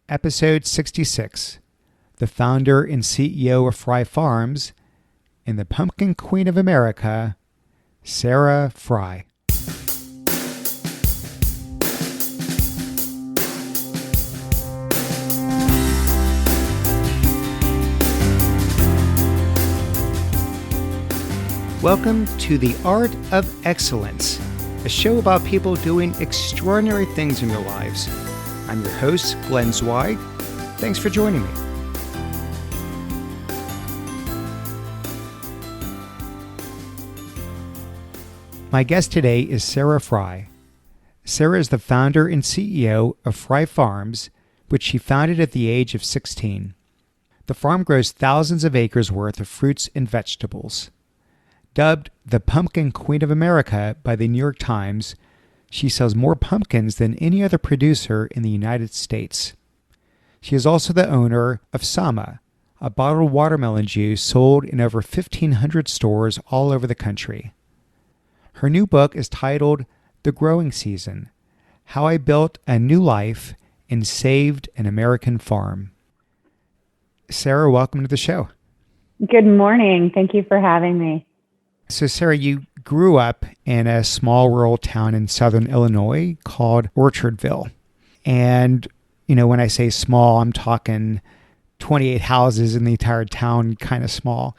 Episode 66, the founder and CEO of Frey Farms and the Pumpkin Queen of America, Sarah Frey. Welcome to The Art of Excellence, a show about people doing extraordinary things in their lives. I'm your host, Glenn Zweig. Thanks for joining me. My guest today is Sarah Frey. Sarah is the founder and CEO of Frey Farms, which she founded at the age of 16. The farm grows thousands of acres worth of fruits and vegetables. Dubbed the Pumpkin Queen of America by the New York Times, she sells more pumpkins than any other producer in the United States. She is also the owner of Tsamma, a bottled watermelon juice sold in over 1,500 stores all over the country. Her new book is titled The Growing Season: How I Built a New Life and Saved an American Farm. Sarah, welcome to the show. Good morning. Thank you for having me. So, Sarah, you grew up in a small rural town in southern Illinois called Orchardville. And, when I say small, I'm talking 28 houses in the entire town, kind of small.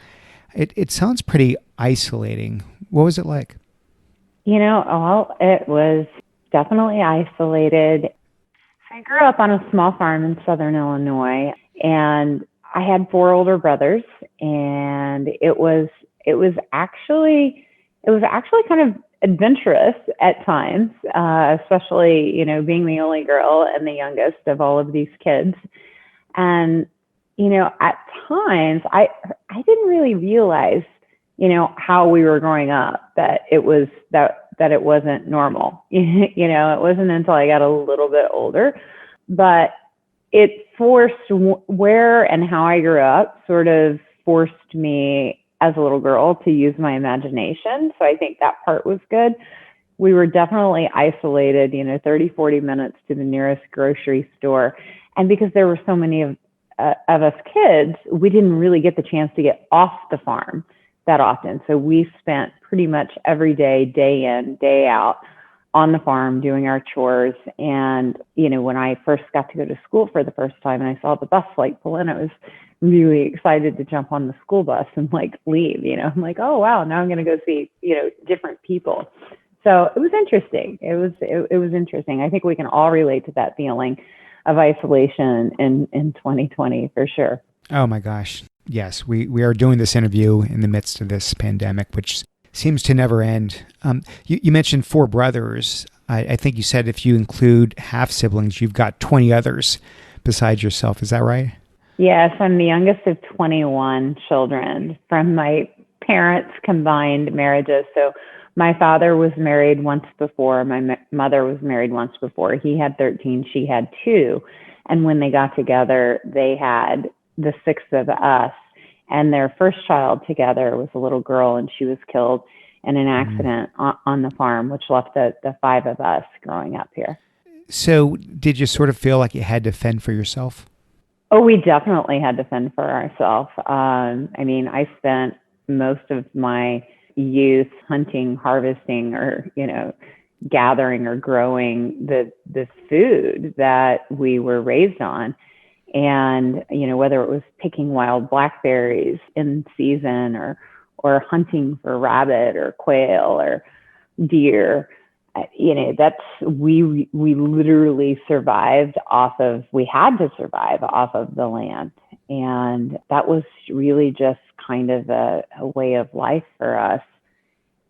It sounds pretty isolating. What was it like? It was definitely isolated. I grew up on a small farm in southern Illinois, and I had 4 older brothers, and it was actually kind of adventurous at times, especially, being the only girl and the youngest of all of these kids. And, at times I didn't really realize, how we were growing up, that it wasn't normal. It wasn't until I got a little bit older, but it forced where and how I grew up, sort of forced me as a little girl to use my imagination. So I think that part was good. We were definitely isolated, 30, 40 minutes to the nearest grocery store. And because there were so many of us kids, we didn't really get the chance to get off the farm that often. So we spent pretty much every day, day in, day out on the farm doing our chores. And, when I first got to go to school for the first time and I saw the bus light pull in, I was really excited to jump on the school bus and leave, I'm like, oh, wow, now I'm going to go see, different people. So it was interesting. It was interesting. I think we can all relate to that feeling of isolation in 2020 for sure. Oh my gosh. Yes, we are doing this interview in the midst of this pandemic, which seems to never end. You mentioned 4 brothers. I think you said if you include half siblings, you've got 20 others besides yourself. Is that right? Yes, I'm the youngest of 21 children from my parents' combined marriages. So my father was married once before. My mother was married once before. He had 13, she had 2. And when they got together, they had the 6 of us. And their first child together was a little girl, and she was killed in an accident on the farm, which left the 5 of us growing up here. So did you sort of feel like you had to fend for yourself? Oh, we definitely had to fend for ourselves. I spent most of my youth hunting, harvesting, or, gathering or growing the food that we were raised on. And, whether it was picking wild blackberries in season or hunting for rabbit or quail or deer, we literally we had to survive off of the land. And that was really just kind of a way of life for us.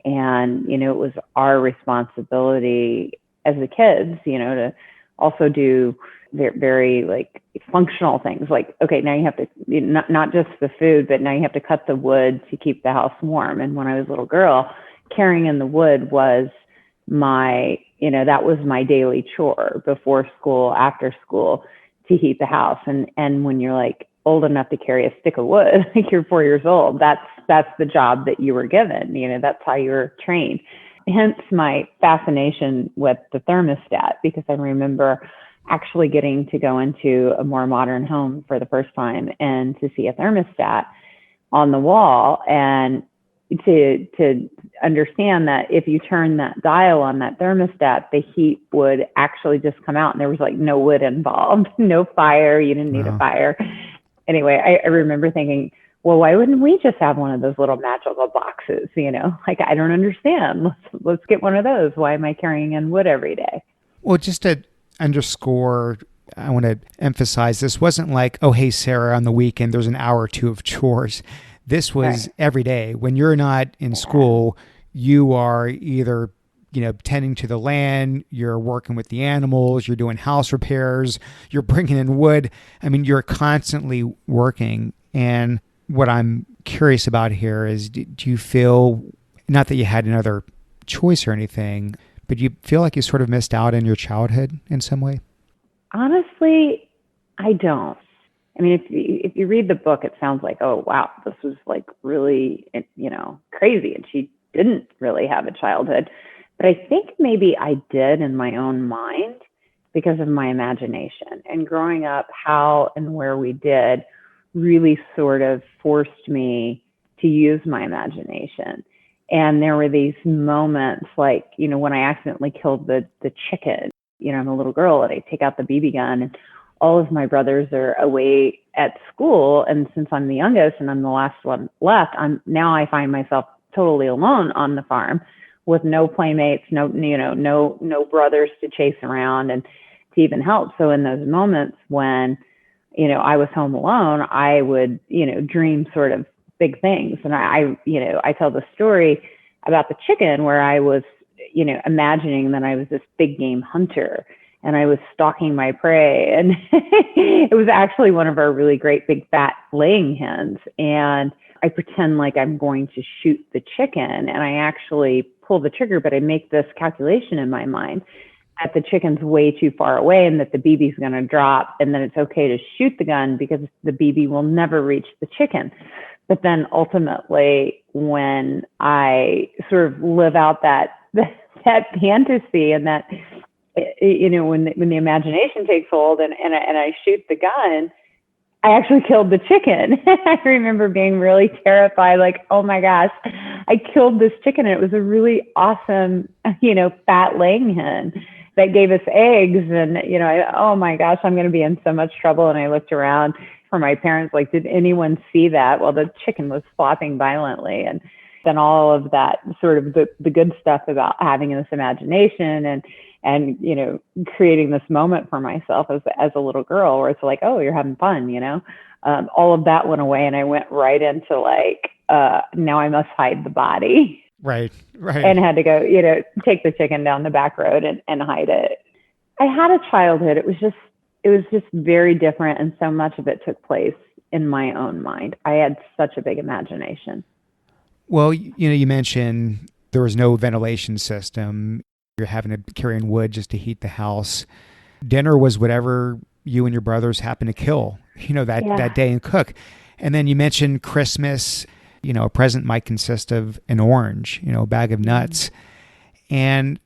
And, it was our responsibility as the kids, to also do very functional things. Okay, now you have to, not just the food, but now you have to cut the wood to keep the house warm. And when I was a little girl, carrying in the wood was that was my daily chore before school, after school, to heat the house. And when you're old enough to carry a stick of wood, you're 4 years old, that's the job that you were given. That's how you were trained. Hence my fascination with the thermostat, because I remember actually getting to go into a more modern home for the first time and to see a thermostat on the wall, and to understand that if you turn that dial on that thermostat, the heat would actually just come out, and there was like no wood involved, no fire. You didn't need a Wow. fire. Anyway, I remember thinking, well, why wouldn't we just have one of those little magical boxes? Like, I don't understand. Let's get one of those. Why am I carrying in wood every day? Well, just to underscore, I want to emphasize this wasn't like, oh, hey, Sarah, on the weekend, there's an hour or two of chores. This was Right. every day. When you're not in school, you are either, tending to the land, you're working with the animals, you're doing house repairs, you're bringing in wood. I mean, you're constantly working. And what I'm curious about here is, do you feel, not that you had another choice or anything, but you feel like you sort of missed out in your childhood in some way? Honestly, I don't. I mean, if you read the book, it sounds like, oh wow, this was like really crazy, and she didn't really have a childhood. But I think maybe I did in my own mind because of my imagination, and growing up, how and where we did really sort of forced me to use my imagination. And there were these moments like, when I accidentally killed the chicken. I'm a little girl and I take out the BB gun, and all of my brothers are away at school. And since I'm the youngest and I'm the last one left, I find myself totally alone on the farm with no playmates, no brothers to chase around and to even help. So in those moments when, I was home alone, I would, dream sort of big things. And I tell the story about the chicken where I was, imagining that I was this big game hunter and I was stalking my prey. And it was actually one of our really great big fat laying hens. And I pretend like I'm going to shoot the chicken, and I actually pull the trigger, but I make this calculation in my mind that the chicken's way too far away and that the BB's going to drop, and then it's okay to shoot the gun because the BB will never reach the chicken. But then ultimately, when I sort of live out that fantasy, and that, when the imagination takes hold, and I shoot the gun, I actually killed the chicken. I remember being really terrified, like, oh my gosh, I killed this chicken. And it was a really awesome, fat laying hen that gave us eggs. And, oh my gosh, I'm going to be in so much trouble. And I looked around for my parents, like, did anyone see that? Well, the chicken was flopping violently. And then all of that sort of the good stuff about having this imagination and creating this moment for myself as a little girl, where it's like, oh, you're having fun, all of that went away, and I went right into like, now I must hide the body. Right. And had to go, take the chicken down the back road and hide it. I had a childhood. It was just very different, and so much of it took place in my own mind. I had such a big imagination. Well, you mentioned there was no ventilation system. You're having to carry in wood just to heat the house. Dinner was whatever you and your brothers happened to kill, that day and cook. And then you mentioned Christmas, a present might consist of an orange, a bag of nuts. And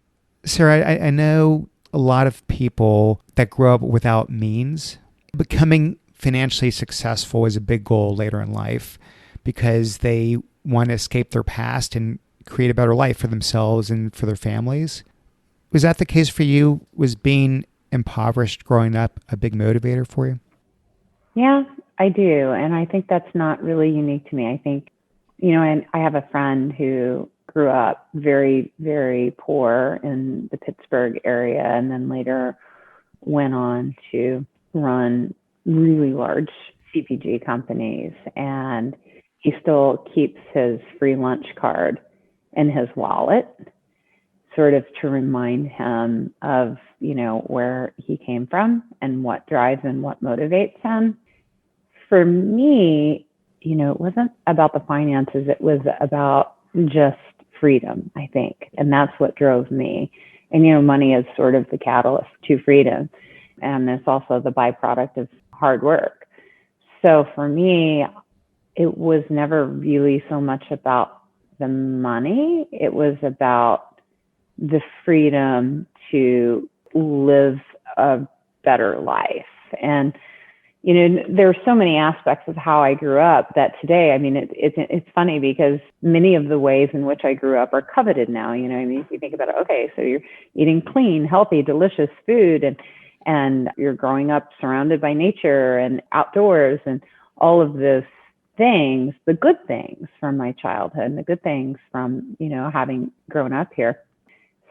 Sarah, I know a lot of people that grow up without means. Becoming financially successful is a big goal later in life because they want to escape their past and create a better life for themselves and for their families. Was that the case for you? Was being impoverished growing up a big motivator for you? Yeah, I do. And I think that's not really unique to me. I think, and I have a friend who grew up very, very poor in the Pittsburgh area, and then later went on to run really large CPG companies. And he still keeps his free lunch card in his wallet, sort of to remind him of, where he came from and what drives and what motivates him. For me, it wasn't about the finances. It was about just freedom, I think. And that's what drove me. And, money is sort of the catalyst to freedom. And it's also the byproduct of hard work. So for me, it was never really so much about the money. It was about the freedom to live a better life. And there are so many aspects of how I grew up that today, I mean, it's funny because many of the ways in which I grew up are coveted now. I mean, if you think about it, okay, so you're eating clean, healthy, delicious food, and you're growing up surrounded by nature and outdoors and all of those things, the good things from my childhood and the good things from, having grown up here.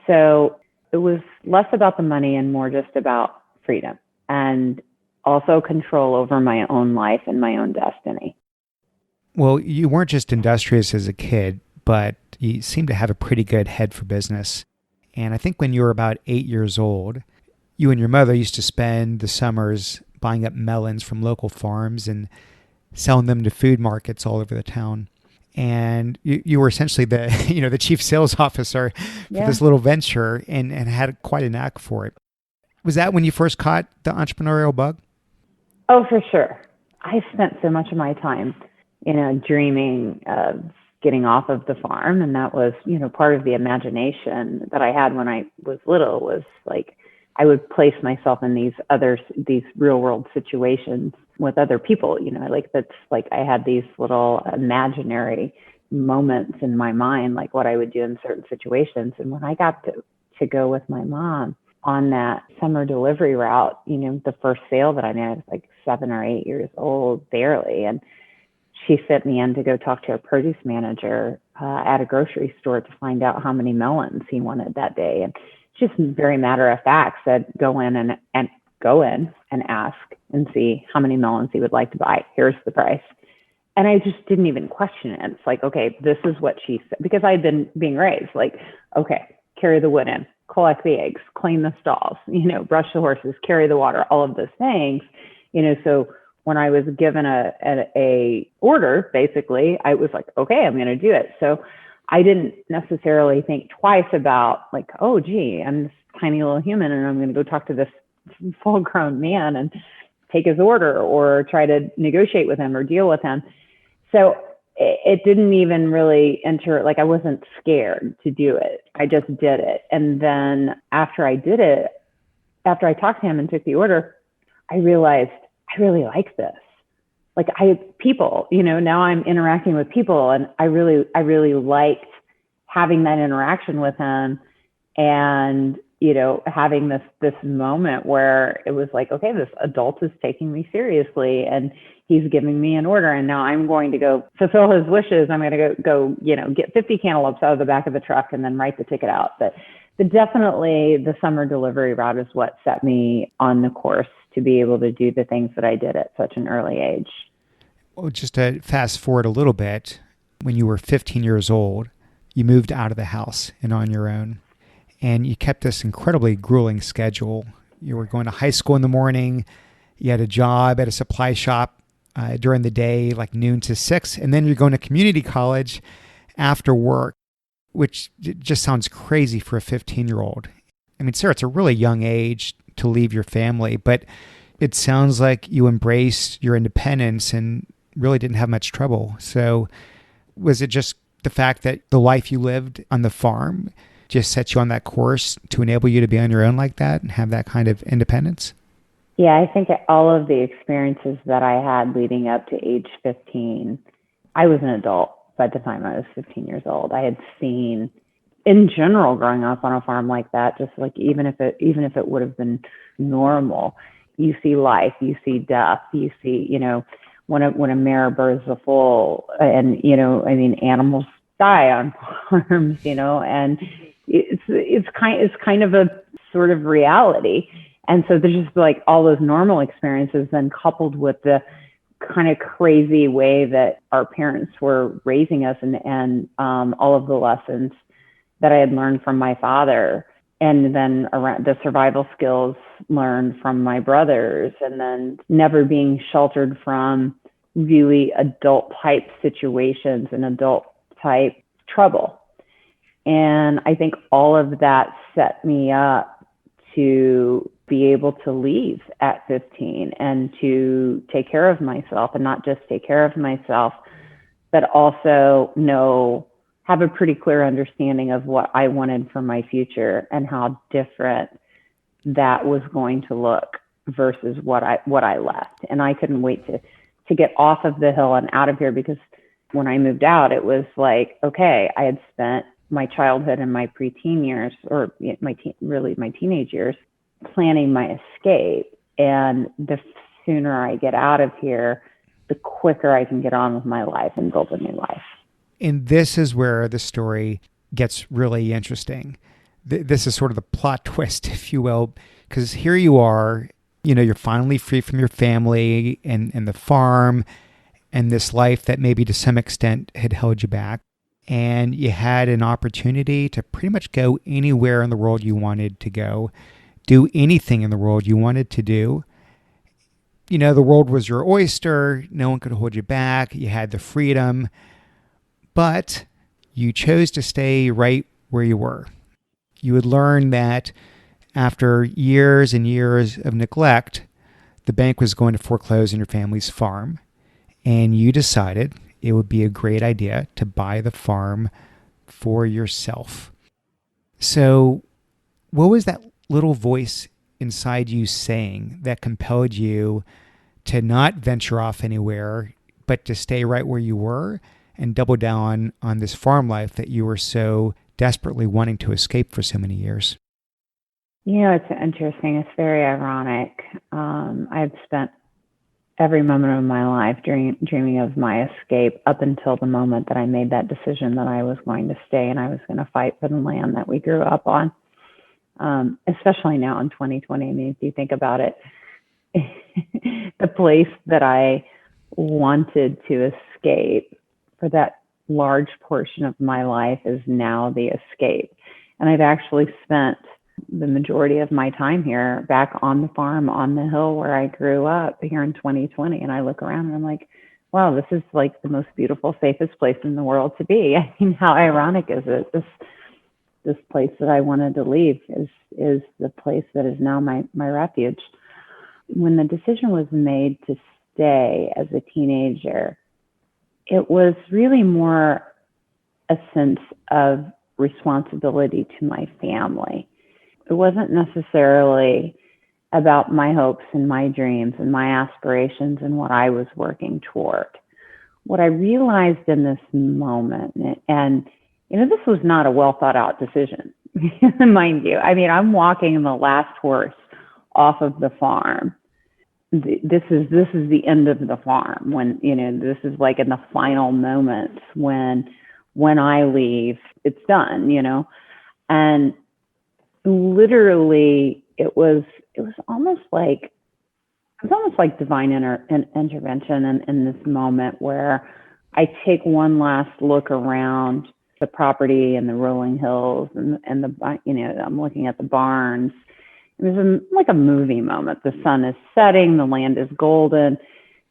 So it was less about the money and more just about freedom and also control over my own life and my own destiny. Well, you weren't just industrious as a kid, but you seemed to have a pretty good head for business. And I think when you were about 8 years old, you and your mother used to spend the summers buying up melons from local farms and selling them to food markets all over the town. And you were essentially the the chief sales officer for this little venture and had quite a knack for it. Was that when you first caught the entrepreneurial bug? Oh, for sure. I spent so much of my time, dreaming of getting off of the farm. And that was, part of the imagination that I had when I was little was like, I would place myself in these real world situations with other people, that's like I had these little imaginary moments in my mind, like what I would do in certain situations. And when I got to go with my mom on that summer delivery route, the first sale that I made, I was like 7 or 8 years old, barely. And she sent me in to go talk to a produce manager at a grocery store to find out how many melons he wanted that day. And just very matter of fact said, go in and ask and see how many melons he would like to buy. Here's the price. And I just didn't even question it. It's like, okay, this is what she said, because I had been being raised like, okay, carry the wood in, collect the eggs, clean the stalls, brush the horses, carry the water, all of those things, so when I was given a order, basically, I was like, okay, I'm going to do it. So I didn't necessarily think twice about like, oh, gee, I'm this tiny little human and I'm going to go talk to this full grown man and take his order or try to negotiate with him or deal with him. So it didn't even really enter, like I wasn't scared to do it. I just did it. And then after I did it, after I talked to him and took the order, I realized I really like this. Like people, now I'm interacting with people and I really liked having that interaction with him and, having this moment where it was like, okay, this adult is taking me seriously and he's giving me an order and now I'm going to go fulfill his wishes. I'm going to go, get 50 cantaloupes out of the back of the truck and then write the ticket out. But definitely the summer delivery route is what set me on the course to be able to do the things that I did at such an early age. Well, just to fast forward a little bit, when you were 15 years old, you moved out of the house and on your own. And you kept this incredibly grueling schedule. You were going to high school in the morning. You had a job at a supply shop during the day, like noon to 6. And then you're going to community college after work, which just sounds crazy for a 15-year-old. I mean, Sarah, it's a really young age to leave your family, but it sounds like you embraced your independence and really didn't have much trouble. So was it just the fact that the life you lived on the farm just set you on that course to enable you to be on your own like that and have that kind of independence? Yeah, I think all of the experiences that I had leading up to age 15, I was an adult by the time I was 15 years old. I had seen, in general, growing up on a farm like that, just like even if it would have been normal, you see life, you see death, you see, when a mare births a foal, and animals die on farms, and it's kind of a sort of reality. And so there's just like all those normal experiences then coupled with the kind of crazy way that our parents were raising us and all of the lessons that I had learned from my father, and then around the survival skills learned from my brothers, and then never being sheltered from really adult type situations and adult type trouble. And I think all of that set me up to be able to leave at 15 and to take care of myself, and not just take care of myself, but also have a pretty clear understanding of what I wanted for my future and how different that was going to look versus what I left. And I couldn't wait to get off of the hill and out of here, because when I moved out, it was like, okay, I had spent my childhood and my preteen years, or my teenage years, planning my escape. And the sooner I get out of here, the quicker I can get on with my life and build a new life. And this is where the story gets really interesting. This is sort of the plot twist, if you will, because here you are, you're finally free from your family and the farm and this life that maybe to some extent had held you back. And you had an opportunity to pretty much go anywhere in the world you wanted to go, do anything in the world you wanted to do. The world was your oyster. No one could hold you back. You had the freedom, but you chose to stay right where you were. You would learn that after years and years of neglect, the bank was going to foreclose on your family's farm, and you decided it would be a great idea to buy the farm for yourself. So what was that little voice inside you saying that compelled you to not venture off anywhere, but to stay right where you were and double down on this farm life that you were so desperately wanting to escape for so many years? It's interesting. It's very ironic. I've spent every moment of my life dreaming of my escape up until the moment that I made that decision that I was going to stay and I was going to fight for the land that we grew up on. Especially now in 2020. I mean, if you think about it, the place that I wanted to escape for that large portion of my life is now the escape. And I've actually spent the majority of my time here back on the farm, on the hill where I grew up here in 2020. And I look around and I'm like, wow, this is like the most beautiful, safest place in the world to be. I mean, how ironic is it? This place that I wanted to leave is the place that is now my refuge. When the decision was made to stay as a teenager, it was really more a sense of responsibility to my family. It wasn't necessarily about my hopes and my dreams and my aspirations and what I was working toward. What I realized in this moment, and this was not a well thought out decision, mind you. I mean, I'm walking the last horse off of the farm. This is the end of the farm. When this is like in the final moments when I leave, it's done. And literally, it was almost like divine intervention in this moment where I take one last look around the property and the rolling hills and I'm looking at the barns. It was like a movie moment. The sun is setting, the land is golden.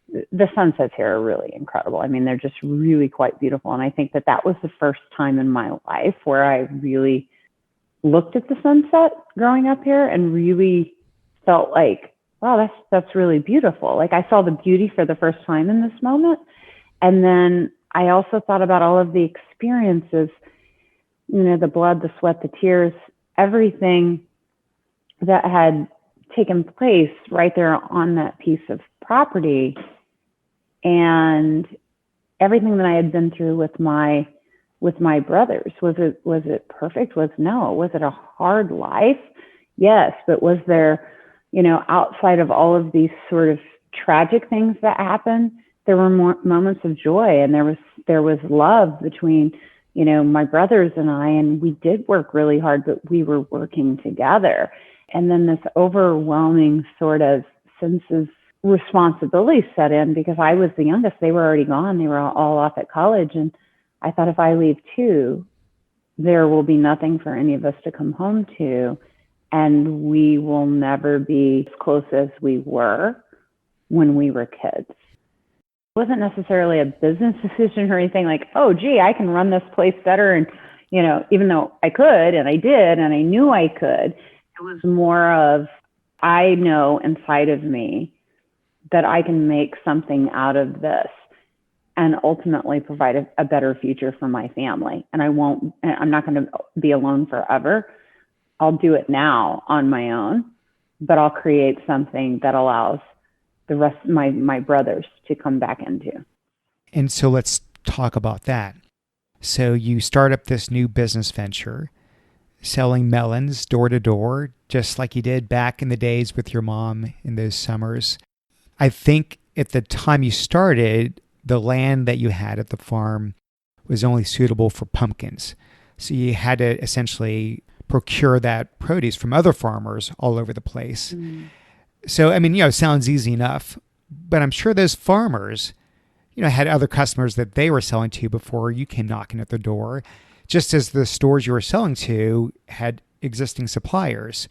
The sunsets here are really incredible. I mean, they're just really quite beautiful. And I think that was the first time in my life where I really looked at the sunset growing up here and really felt like, wow, that's really beautiful. Like I saw the beauty for the first time in this moment. And then I also thought about all of the experiences, the blood, the sweat, the tears, everything that had taken place right there on that piece of property, and everything that I had been through with my brothers. Was it perfect? No. Was it a hard life? Yes. But was there, outside of all of these sort of tragic things that happened, there were more moments of joy, and there was love between, my brothers and I, and we did work really hard, but we were working together. And then this overwhelming sort of sense of responsibility set in because I was the youngest. They were already gone. They were all off at college. And I thought, if I leave too, there will be nothing for any of us to come home to. And we will never be as close as we were when we were kids. It wasn't necessarily a business decision or anything like, oh, gee, I can run this place better. And, even though I could, and I did, and I knew I could, it was more of, I know inside of me that I can make something out of this and ultimately provide a better future for my family. And I'm not going to be alone forever. I'll do it now on my own, but I'll create something that allows the rest of my brothers to come back into. And so let's talk about that. So you start up this new business venture, selling melons door to door, just like you did back in the days with your mom in those summers. I think at the time you started, the land that you had at the farm was only suitable for pumpkins. So you had to essentially procure that produce from other farmers all over the place. So, I mean, sounds easy enough, but I'm sure those farmers, had other customers that they were selling to before you came knocking at the door, just as the stores you were selling to had existing suppliers.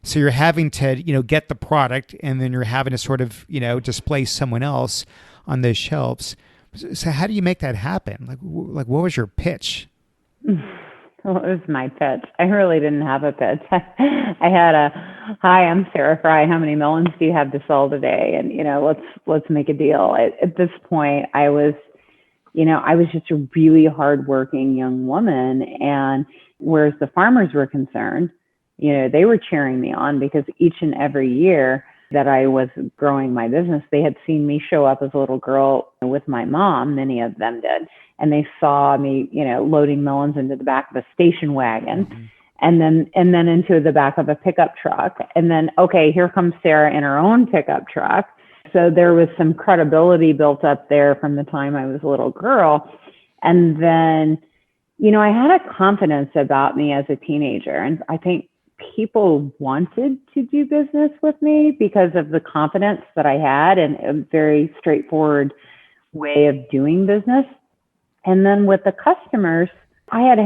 So you're having to, get the product, and then you're having to sort of, displace someone else on those shelves. So how do you make that happen? Like what was your pitch? What was my pitch? I really didn't have a pitch. I had hi, I'm Sarah Frey. How many melons do you have to sell today? And, let's make a deal. At this point, I was just a really hardworking young woman. And whereas the farmers were concerned, they were cheering me on, because each and every year that I was growing my business, they had seen me show up as a little girl with my mom. Many of them did. And they saw me, loading melons into the back of a station wagon, and then into the back of a pickup truck. And then, okay, here comes Sarah in her own pickup truck. So there was some credibility built up there from the time I was a little girl. And then, I had a confidence about me as a teenager. And I think people wanted to do business with me because of the confidence that I had and a very straightforward way of doing business. And then with the customers, I had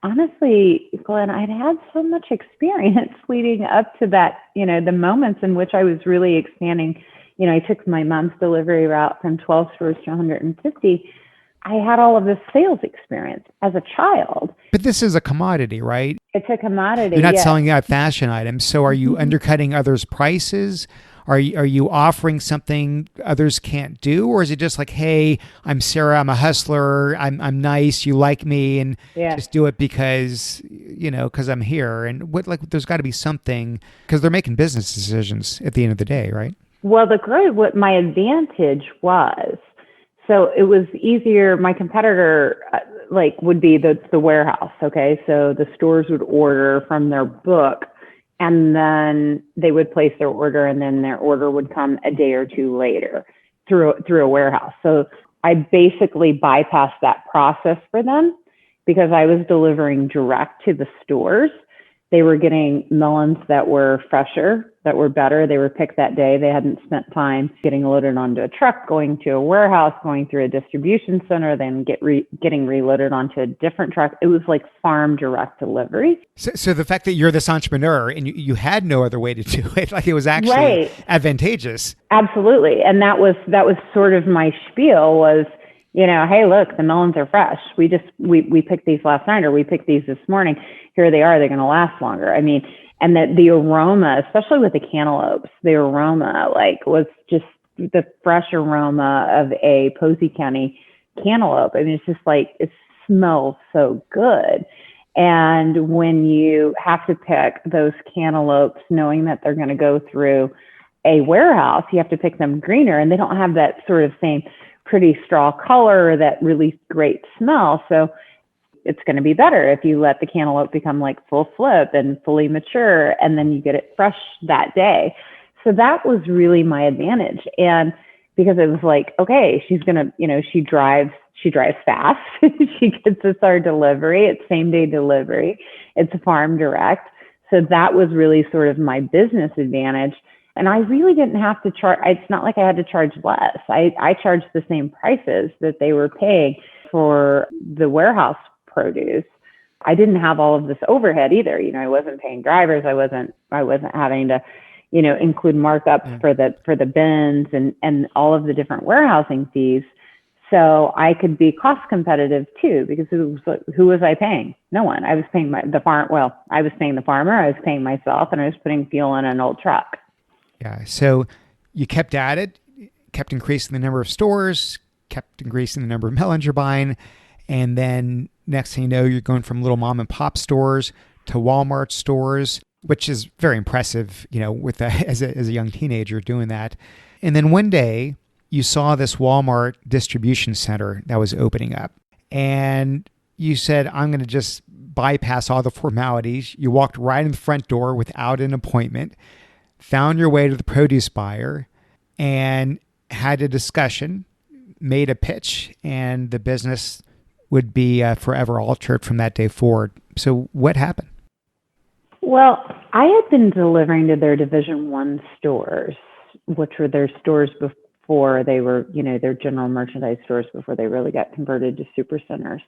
honestly, Glenn, I'd had so much experience leading up to that, the moments in which I was really expanding. I took my mom's delivery route from 12 stores to 150. I had all of this sales experience as a child. But this is a commodity, right? It's a commodity. You're not yes. selling out fashion items. So are you undercutting others' prices? Are you offering something others can't do? Or is it just like, hey, I'm Sarah, I'm a hustler, I'm nice, you like me, and just do it because, because I'm here? And there's got to be something, because they're making business decisions at the end of the day, right? Well, what my advantage was, so it was easier. My competitor, would be the warehouse. Okay. So the stores would order from their book, and then they would place their order, and then their order would come a day or two later through a warehouse. So I basically bypassed that process for them, because I was delivering direct to the stores. They were getting melons that were fresher, that were better. They were picked that day. They hadn't spent time getting loaded onto a truck, going to a warehouse, going through a distribution center, then getting reloaded onto a different truck. It was like farm direct delivery. So the fact that you're this entrepreneur and you had no other way to do it, it was actually advantageous. Absolutely. And that was sort of my spiel was, hey, look, the melons are fresh. We picked these last night, or we picked these this morning. Here they are. They're going to last longer. I mean, and that the aroma, especially with the cantaloupes, the aroma was just the fresh aroma of a Posey County cantaloupe. I mean, it's just it smells so good. And when you have to pick those cantaloupes, knowing that they're going to go through a warehouse, you have to pick them greener, and they don't have that sort of same pretty straw color, that really great smell. So it's going to be better if you let the cantaloupe become full flip and fully mature, and then you get it fresh that day. So that was really my advantage. And because it was okay, she's going to, she drives fast. She gets us our delivery. It's same day delivery. It's farm direct. So that was really sort of my business advantage. And I really didn't have to charge. It's not like I had to charge less. I charged the same prices that they were paying for the warehouse produce. I didn't have all of this overhead either. I wasn't paying drivers. I wasn't having to, include markups for the bins and all of the different warehousing fees. So I could be cost competitive too, because it was who was I paying? No one. I was paying the farm. Well, I was paying the farmer. I was paying myself, and I was putting fuel in an old truck. Yeah. So you kept at it, kept increasing the number of stores, kept increasing the number of melons you're buying. And then next thing you know, you're going from little mom and pop stores to Walmart stores. which is very impressive, with as a young teenager doing that. And then one day you saw this Walmart distribution center that was opening up, and you said, I'm going to just bypass all the formalities. You walked right in the front door without an appointment, found your way to the produce buyer, and had a discussion, made a pitch, and the business would be forever altered from that day forward. So what happened? Well, I had been delivering to their Division One stores, which were their stores before they were, their general merchandise stores before they really got converted to super centers.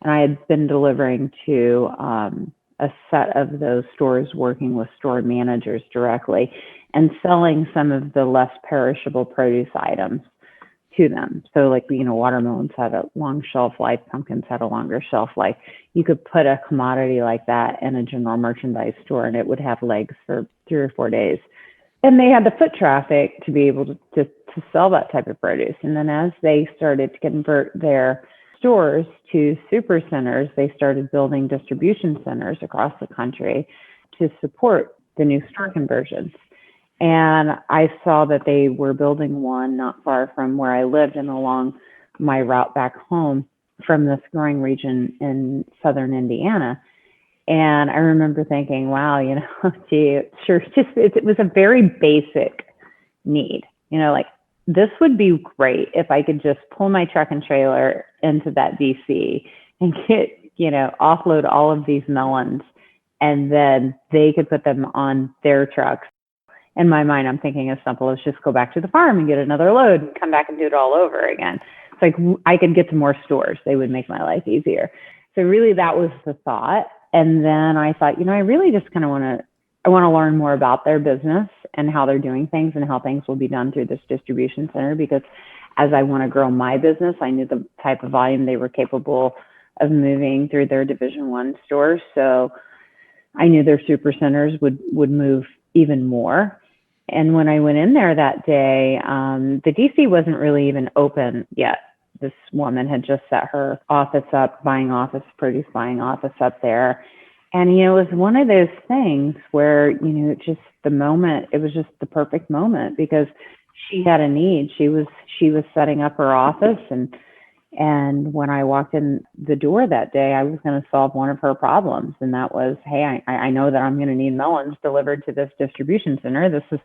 And I had been delivering to a set of those stores, working with store managers directly and selling some of the less perishable produce items to them. So like, watermelons had a long shelf life, pumpkins had a longer shelf life. You could put a commodity like that in a general merchandise store and it would have legs for 3 or 4 days. And they had the foot traffic to be able to sell that type of produce. And then as they started to convert their stores to super centers, they started building distribution centers across the country to support the new store conversions. And I saw that they were building one not far from where I lived and along my route back home from this growing region in southern Indiana. And I remember thinking, wow, gee, it was a very basic need, like this would be great if I could just pull my truck and trailer into that DC and get, offload all of these melons, and then they could put them on their trucks. In my mind, I'm thinking as simple as just go back to the farm and get another load and come back and do it all over again. It's like I could get to more stores. They would make my life easier. So really that was the thought. And then I thought, I really just kind of I want to learn more about their business and how they're doing things and how things will be done through this distribution center, because as I want to grow my business, I knew the type of volume they were capable of moving through their Division One stores. So I knew their super centers would move even more. And when I went in there that day, the DC wasn't really even open yet. This woman had just set her office up, produce buying office up there. And, it was one of those things where, just the moment, it was just the perfect moment because she had a need. She was setting up her office. And when I walked in the door that day, I was going to solve one of her problems. And that was, hey, I know that I'm going to need melons delivered to this distribution center. This is,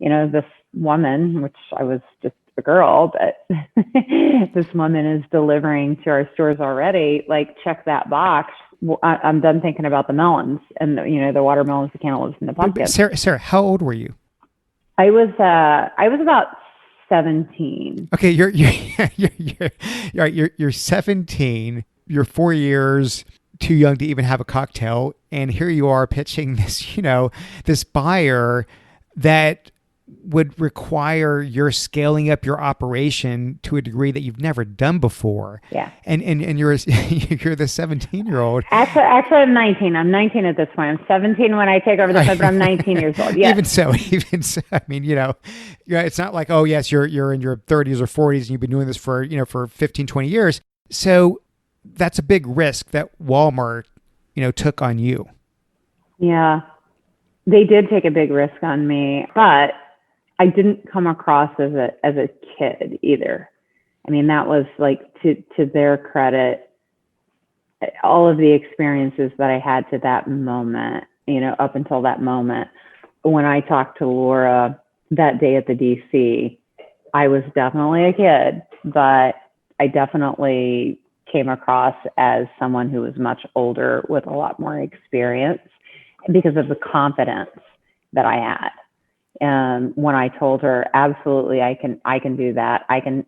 this woman, which I was just a girl, but this woman is delivering to our stores already. Like, check that box. I'm done thinking about the melons and the watermelons, the cantaloupes, and the pumpkins. Sarah, how old were you? I was about 17. Okay, you're 17. You're 4 years too young to even have a cocktail, and here you are pitching this, this buyer that would require your scaling up your operation to a degree that you've never done before. Yeah. And you're you're the 17-year-old. Actually, I'm 19. I'm 19 at this point. I'm 17 when I take over the but I'm 19 years old. Yes. Even so, I mean, it's not like, oh yes, you're in your 30s or 40s and you've been doing this for, for 15, 20 years. So that's a big risk that Walmart, took on you. Yeah. They did take a big risk on me, but I didn't come across as a kid either. I mean, that was like, to their credit, all of the experiences that I had to that moment, up until that moment, when I talked to Laura that day at the DC, I was definitely a kid, but I definitely came across as someone who was much older with a lot more experience because of the confidence that I had. When I told her, absolutely, I can do that. I can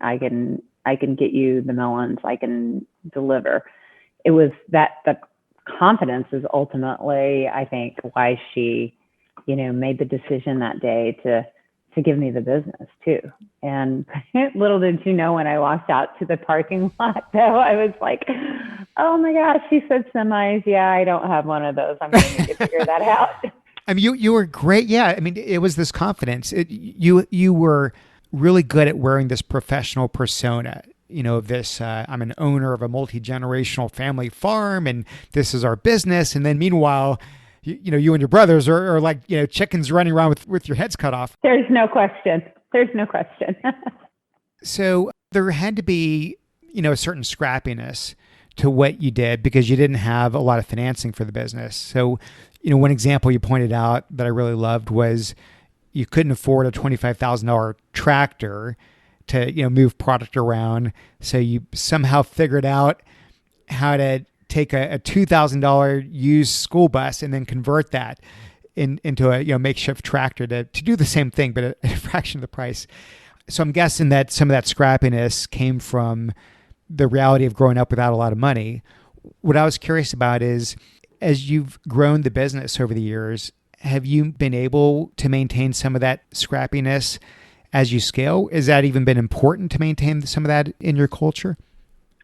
get you the melons. I can deliver. It was that the confidence is ultimately, I think, why she, made the decision that day to give me the business too. And little did she know, when I walked out to the parking lot, though, I was like, oh my gosh, she said semis. Yeah, I don't have one of those. I'm going to need to figure that out. I mean, you were great. Yeah. I mean, it was this confidence. You were really good at wearing this professional persona, of this, I'm an owner of a multi-generational family farm and this is our business. And then meanwhile, you and your brothers are like, chickens running around with your heads cut off. There's no question. There's no question. So there had to be, a certain scrappiness to what you did because you didn't have a lot of financing for the business. So, one example you pointed out that I really loved was you couldn't afford a $25,000 tractor to, move product around. So you somehow figured out how to take a $2,000 used school bus and then convert that into a makeshift tractor to do the same thing, but at a fraction of the price. So I'm guessing that some of that scrappiness came from the reality of growing up without a lot of money. What I was curious about is, as you've grown the business over the years, have you been able to maintain some of that scrappiness as you scale? Has that even been important to maintain some of that in your culture?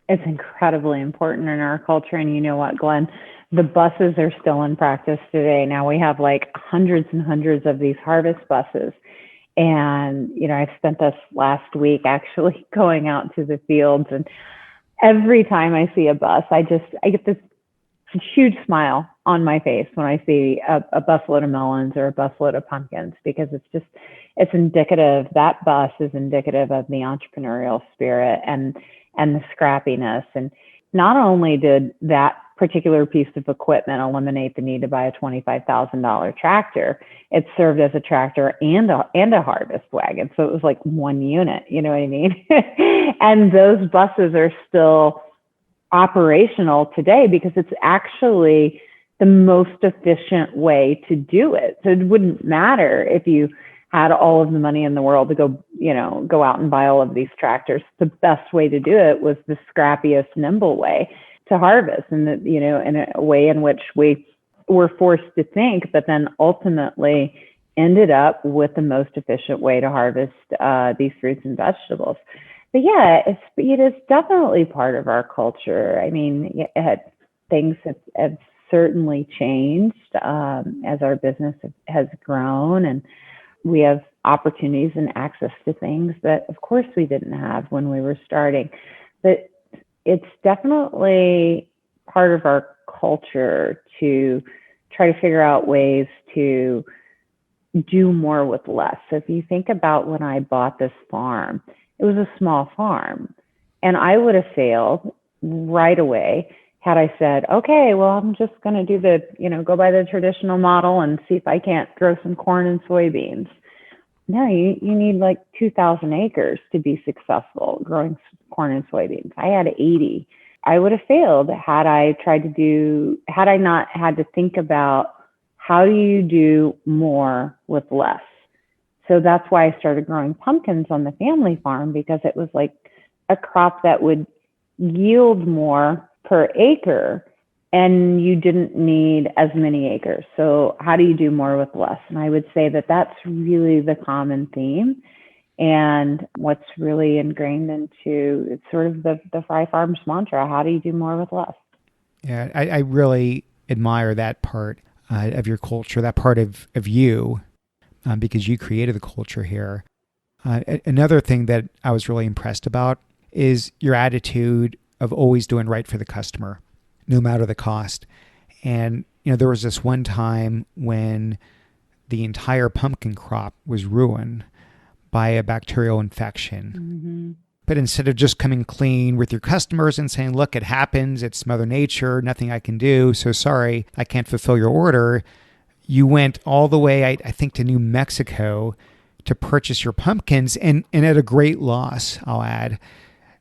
It's incredibly important in our culture. And you know what, Glenn? The buses are still in practice today. Now we have like hundreds and hundreds of these harvest buses. And, I've spent this last week actually going out to the fields. And every time I see a bus, I get this huge smile on my face when I see a busload of melons or a busload of pumpkins, because it's indicative, that bus is indicative of the entrepreneurial spirit and the scrappiness. And not only did that particular piece of equipment eliminate the need to buy a $25,000 tractor, it served as a tractor and a harvest wagon. So it was like one unit, you know what I mean? And those buses are still operational today because it's actually the most efficient way to do it. So it wouldn't matter if you had all of the money in the world to go out and buy all of these tractors. The best way to do it was the scrappiest, nimble way to harvest, and in a way in which we were forced to think, but then ultimately ended up with the most efficient way to harvest these fruits and vegetables. But yeah, it is definitely part of our culture. I mean, things have certainly changed as our business has grown, and we have opportunities and access to things that, of course, we didn't have when we were starting. But it's definitely part of our culture to try to figure out ways to do more with less. So if you think about when I bought this farm, it was a small farm, and I would have failed right away had I said, okay, well, I'm just going to do go by the traditional model and see if I can't grow some corn and soybeans. No, you need like 2,000 acres to be successful growing corn and soybeans. I had 80. I would have failed had I not had to think about how do you do more with less. So that's why I started growing pumpkins on the family farm, because it was like a crop that would yield more per acre, and you didn't need as many acres. So how do you do more with less? And I would say that that's really the common theme, and what's really ingrained into it's sort of the Frey Farms mantra. How do you do more with less? Yeah, I really admire that part of your culture, that part of you, because you created the culture here. Another thing that I was really impressed about is your attitude of always doing right for the customer, no matter the cost. And, there was this one time when the entire pumpkin crop was ruined by a bacterial infection. Mm-hmm. But instead of just coming clean with your customers and saying, look, it happens, it's Mother Nature, nothing I can do, so sorry, I can't fulfill your order, you went all the way, I think, to New Mexico to purchase your pumpkins, and at a great loss, I'll add.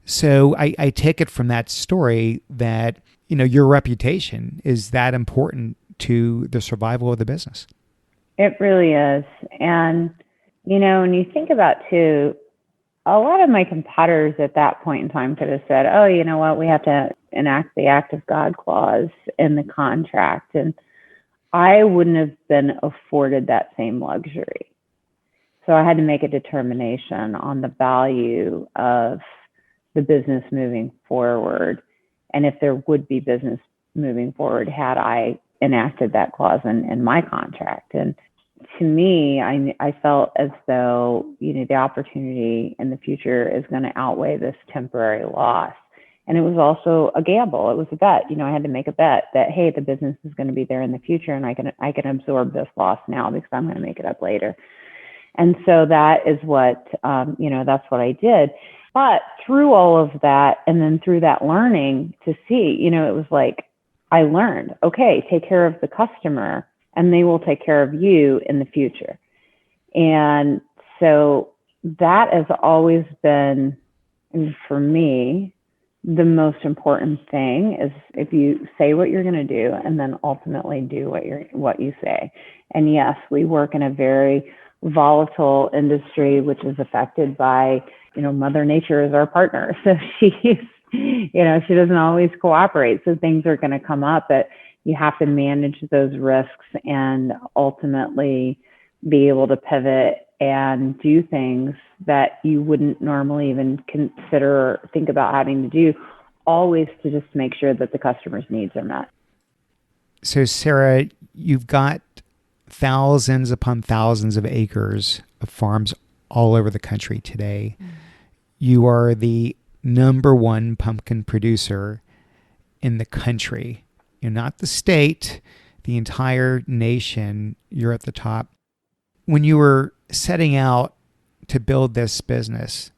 So I take it from that story that, your reputation is that important to the survival of the business. It really is. And, when you think about too, a lot of my competitors at that point in time could have said, oh, you know what, we have to enact the act of God clause in the contract. And I wouldn't have been afforded that same luxury. So I had to make a determination on the value of the business moving forward, and if there would be business moving forward had I enacted that clause in my contract. And to me, I felt as though, the opportunity in the future is going to outweigh this temporary loss. And it was also a gamble. It was a bet. I had to make a bet that, hey, the business is going to be there in the future, and I can absorb this loss now because I'm going to make it up later. And so that is what, that's what I did. But through all of that, and then through that learning to see, it was like, I learned, okay, take care of the customer and they will take care of you in the future. And so that has always been, for me, the most important thing is if you say what you're going to do and then ultimately do what you say. And yes, we work in a very volatile industry, which is affected by, Mother Nature is our partner. So she doesn't always cooperate. So things are going to come up, but you have to manage those risks and ultimately be able to pivot and do things that you wouldn't normally even consider or think about having to do, always to just make sure that the customer's needs are met. So Sarah, you've got thousands upon thousands of acres of farms all over the country today. Mm-hmm. You are the number one pumpkin producer in the country. You're not the state, the entire nation. You're at the top. When you were setting out to build this business,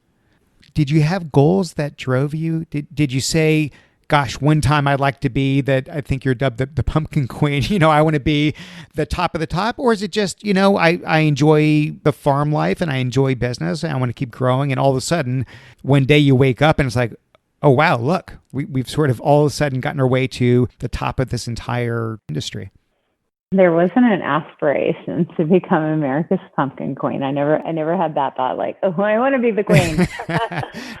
did you have goals that drove you? Did you say, gosh, one time I'd like to be that, I think you're dubbed the pumpkin queen, I want to be the top of the top? Or is it just, I enjoy the farm life and I enjoy business and I want to keep growing, and all of a sudden one day you wake up and it's like, oh wow, look, we've sort of all of a sudden gotten our way to the top of this entire industry? There wasn't an aspiration to become America's pumpkin queen. I never had that thought, like, oh, I want to be the queen.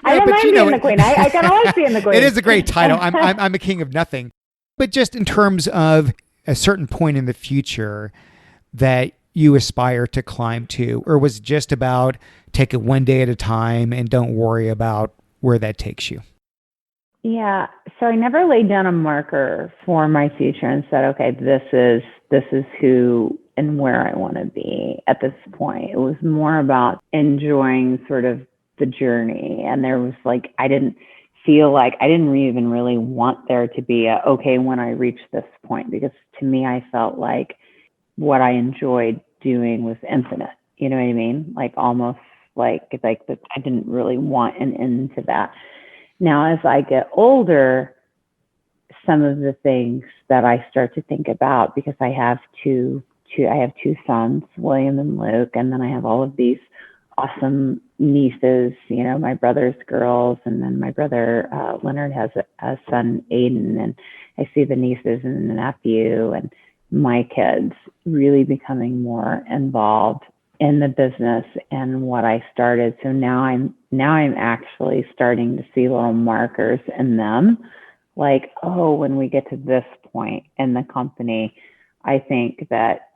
I don't mind being the queen. I kind of like being the queen. It is a great title. I'm a king of nothing. But just in terms of a certain point in the future that you aspire to climb to, or was it just about take it one day at a time and don't worry about where that takes you? Yeah. So I never laid down a marker for my future and said, okay, this is who and where I want to be at this point. It was more about enjoying sort of the journey. And there was like, I didn't even really want there to be okay, when I reach this point, because to me, I felt like what I enjoyed doing was infinite. You know what I mean? Like almost like that I didn't really want an end to that. Now, as I get older, some of the things that I start to think about, because I have two sons, William and Luke, and then I have all of these awesome nieces, my brother's girls, and then my brother Leonard has a son, Aiden, and I see the nieces and the nephew and my kids really becoming more involved in the business and what I started. So now I'm actually starting to see little markers in them, like, oh, when we get to this point in the company, I think that,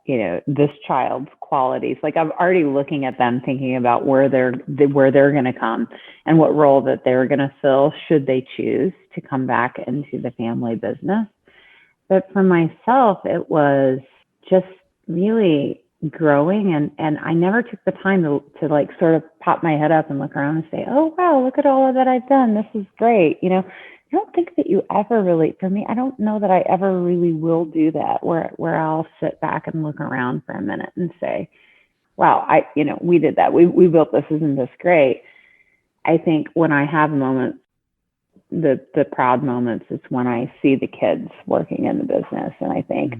this child's qualities, like I'm already looking at them, thinking about where they're going to come and what role that they're going to fill should they choose to come back into the family business. But for myself, it was just really growing, and I never took the time to like sort of pop my head up and look around and say, oh wow, look at all of that I've done, this is great. I don't think that you ever really, for me, I don't know that I ever really will do that, where I'll sit back and look around for a minute and say, wow, we did that, we built this, isn't this great? I think when I have moments, the proud moments, it's when I see the kids working in the business and I think,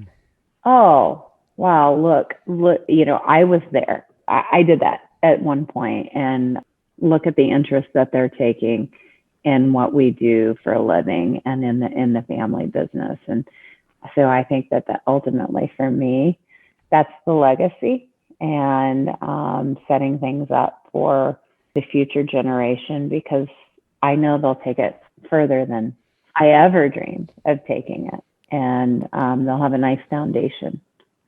oh wow, look, I was there. I did that at one point, and look at the interest that they're taking in what we do for a living and in the family business. And so I think that ultimately for me, that's the legacy, and setting things up for the future generation, because I know they'll take it further than I ever dreamed of taking it. And they'll have a nice foundation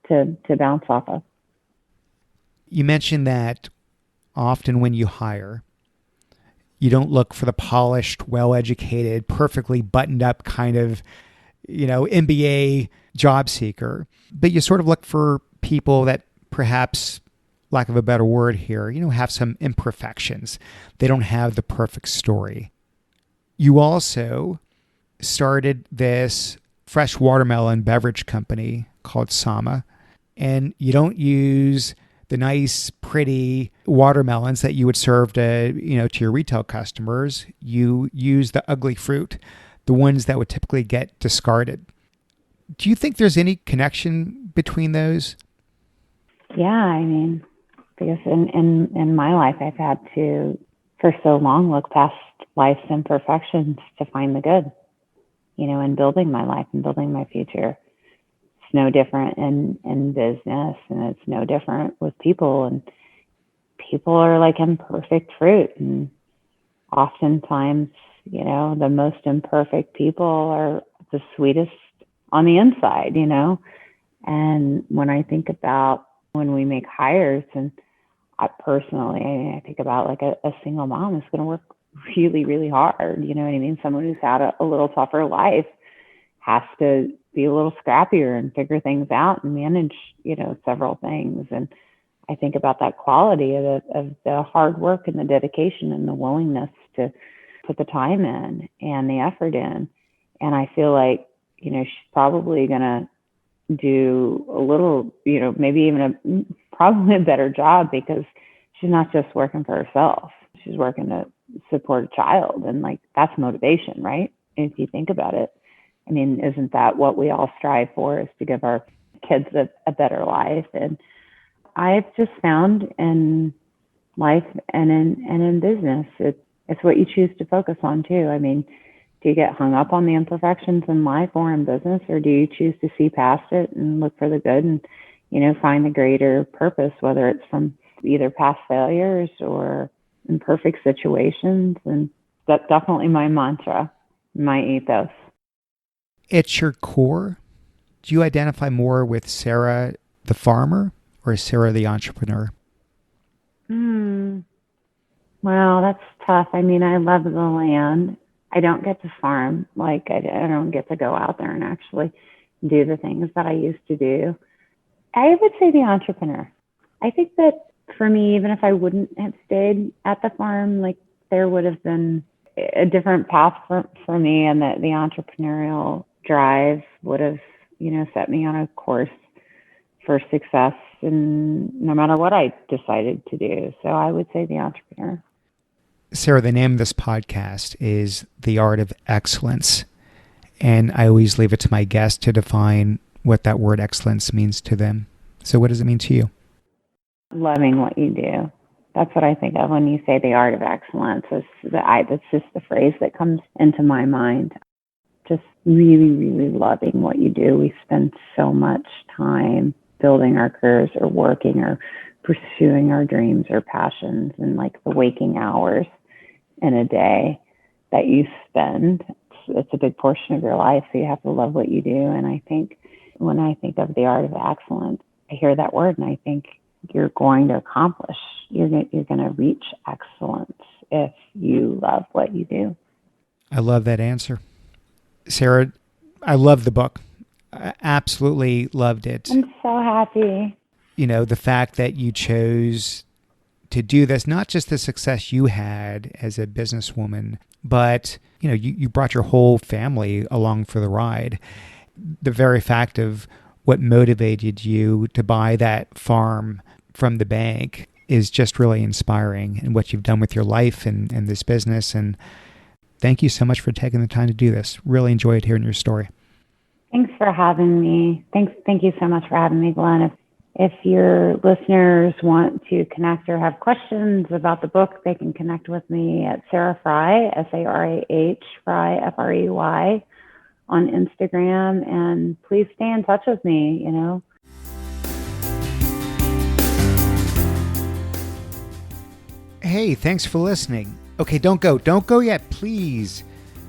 to bounce off of. You mentioned that often when you hire, you don't look for the polished, well-educated, perfectly buttoned up kind of, MBA job seeker, but you sort of look for people that perhaps, lack of a better word here, have some imperfections. They don't have the perfect story. You also started this fresh watermelon beverage company called Tsamma, and you don't use the nice, pretty watermelons that you would serve to your retail customers. You use the ugly fruit, the ones that would typically get discarded. Do you think there's any connection between those? Yeah, I mean, because in my life, I've had to, for so long, look past life's imperfections to find the good, in building my life and building my future. It's no different in business, and it's no different with people. And people are like imperfect fruit. And oftentimes, the most imperfect people are the sweetest on the inside, And when I think about when we make hires, and I think about like a single mom is going to work really, really hard. You know what I mean? Someone who's had a little tougher life has to be a little scrappier and figure things out and manage, several things. And I think about that quality of the hard work and the dedication and the willingness to put the time in and the effort in. And I feel like, she's probably going to do a little, maybe even probably a better job, because she's not just working for herself. She's working to support a child. And like, that's motivation, right? If you think about it, I mean, isn't that what we all strive for, is to give our kids a better life? And I've just found in life and in business, it's what you choose to focus on too. I mean, do you get hung up on the imperfections in life or in business, or do you choose to see past it and look for the good and, find the greater purpose, whether it's from either past failures or imperfect situations? And that's definitely my mantra, my ethos. At your core, do you identify more with Sarah the farmer or Sarah the entrepreneur? Well, that's tough. I mean, I love the land. I don't get to farm. Like, I don't get to go out there and actually do the things that I used to do. I would say the entrepreneur. I think that for me, even if I wouldn't have stayed at the farm, like, there would have been a different path for me, and that the entrepreneurial drive would have, set me on a course for success, and no matter what I decided to do. So I would say the entrepreneur. Sarah, the name of this podcast is The Art of Excellence. And I always leave it to my guests to define what that word excellence means to them. So what does it mean to you? Loving what you do. That's what I think of when you say the art of excellence. That's just the phrase that comes into my mind. Just really, really loving what you do. We spend so much time building our careers or working or pursuing our dreams or passions, and like the waking hours in a day that you spend. It's a big portion of your life, so you have to love what you do. And I think when I think of the art of excellence, I hear that word and I think you're going to accomplish, you're going to reach excellence if you love what you do. I love that answer. Sarah, I love the book. I absolutely loved it. I'm so happy. The fact that you chose to do this, not just the success you had as a businesswoman, but, you brought your whole family along for the ride. The very fact of what motivated you to buy that farm from the bank is just really inspiring, and what you've done with your life and this business. And thank you so much for taking the time to do this. Really enjoyed hearing your story. Thanks for having me. Thank you so much for having me, Glenn. If your listeners want to connect or have questions about the book, they can connect with me at Sarah Frey, Sarah, Frey, Frey, on Instagram. And please stay in touch with me, Hey, thanks for listening. Okay, don't go yet, please.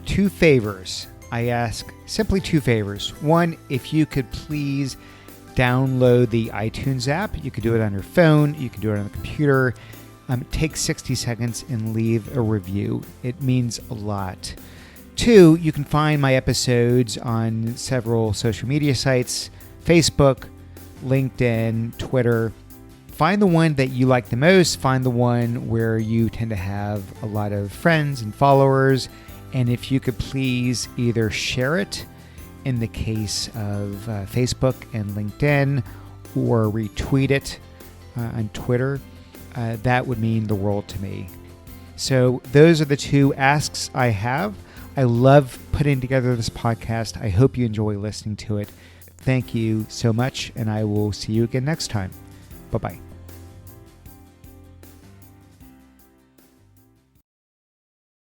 2 favors. I ask simply 2 favors. One, if you could please download the iTunes app. You could do it on your phone. You can do it on the computer. Take 60 seconds and leave a review. It means a lot. 2, you can find my episodes on several social media sites, Facebook, LinkedIn, Twitter. Find the one that you like the most. Find the one where you tend to have a lot of friends and followers, And if you could please either share it in the case of Facebook and LinkedIn, or retweet it on Twitter, that would mean the world to me. So those are the two asks I have. I love putting together this podcast. I hope you enjoy listening to it. Thank you so much, and I will see you again next time. Bye-bye.